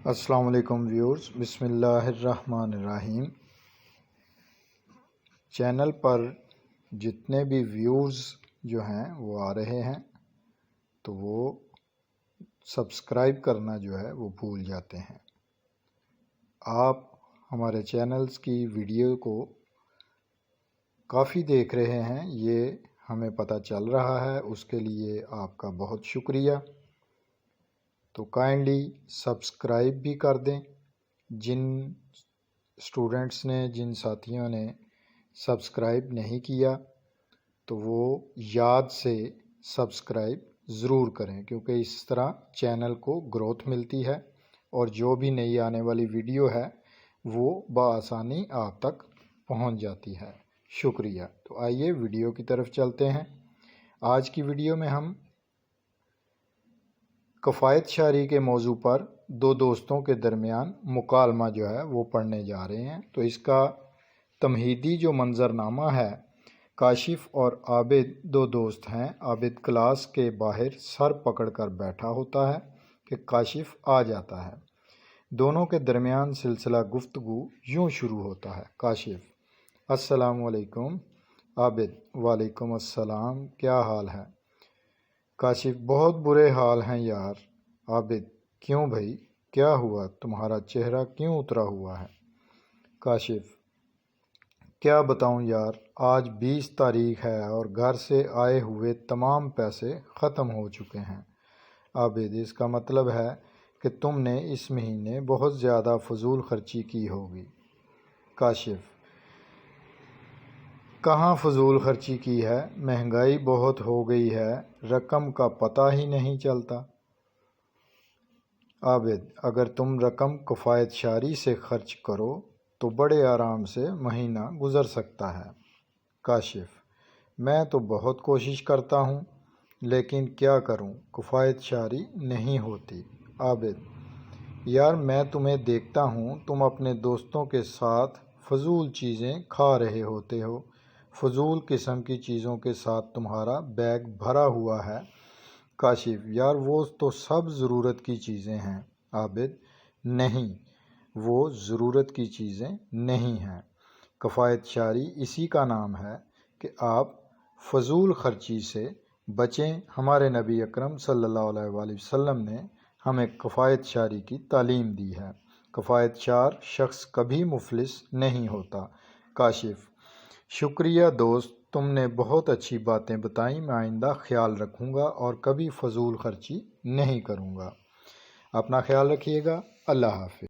السلام علیکم ویورز، بسم اللہ الرحمن الرحیم۔ چینل پر جتنے بھی ویورز جو ہیں وہ آ رہے ہیں تو وہ سبسکرائب کرنا جو ہے وہ بھول جاتے ہیں۔ آپ ہمارے چینلز کی ویڈیو کو کافی دیکھ رہے ہیں، یہ ہمیں پتہ چل رہا ہے، اس کے لیے آپ کا بہت شکریہ۔ تو کائنڈلی سبسکرائب بھی کر دیں۔ جن اسٹوڈنٹس نے، جن ساتھیوں نے سبسکرائب نہیں کیا تو وہ یاد سے سبسکرائب ضرور کریں، کیونکہ اس طرح چینل کو گروتھ ملتی ہے اور جو بھی نئی آنے والی ویڈیو ہے وہ بآسانی آپ تک پہنچ جاتی ہے۔ شکریہ۔ تو آئیے ویڈیو کی طرف چلتے ہیں۔ آج کی ویڈیو میں ہم کفایت شعری کے موضوع پر دو دوستوں کے درمیان مکالمہ جو ہے وہ پڑھنے جا رہے ہیں۔ تو اس کا تمہیدی جو منظرنامہ ہے، کاشف اور عابد دو دوست ہیں۔ عابد کلاس کے باہر سر پکڑ کر بیٹھا ہوتا ہے کہ کاشف آ جاتا ہے۔ دونوں کے درمیان سلسلہ گفتگو یوں شروع ہوتا ہے۔ کاشف: السلام علیکم۔ عابد: وعلیکم السلام، کیا حال ہے؟ کاشف: بہت برے حال ہیں یار۔ عابد: کیوں بھائی، کیا ہوا؟ تمہارا چہرہ کیوں اترا ہوا ہے؟ کاشف: کیا بتاؤں یار، آج 20 تاریخ ہے اور گھر سے آئے ہوئے تمام پیسے ختم ہو چکے ہیں۔ عابد: اس کا مطلب ہے کہ تم نے اس مہینے بہت زیادہ فضول خرچی کی ہوگی۔ کاشف: کہاں فضول خرچی کی ہے، مہنگائی بہت ہو گئی ہے، رقم کا پتہ ہی نہیں چلتا۔ عابد: اگر تم رقم کفایت شعری سے خرچ کرو تو بڑے آرام سے مہینہ گزر سکتا ہے۔ کاشف: میں تو بہت کوشش کرتا ہوں لیکن کیا کروں، کفایت شعری نہیں ہوتی۔ عابد: یار میں تمہیں دیکھتا ہوں، تم اپنے دوستوں کے ساتھ فضول چیزیں کھا رہے ہوتے ہو، فضول قسم کی چیزوں کے ساتھ تمہارا بیگ بھرا ہوا ہے۔ کاشف: یار وہ تو سب ضرورت کی چیزیں ہیں۔ عابد: نہیں، وہ ضرورت کی چیزیں نہیں ہیں، کفایت شعری اسی کا نام ہے کہ آپ فضول خرچی سے بچیں۔ ہمارے نبی اکرم صلی اللہ علیہ وآلہ وسلم نے ہمیں کفایت شعری کی تعلیم دی ہے۔ کفایت شعر شخص کبھی مفلس نہیں ہوتا۔ کاشف: شکریہ دوست، تم نے بہت اچھی باتیں بتائیں، میں آئندہ خیال رکھوں گا اور کبھی فضول خرچی نہیں کروں گا۔ اپنا خیال رکھیے گا۔ اللہ حافظ۔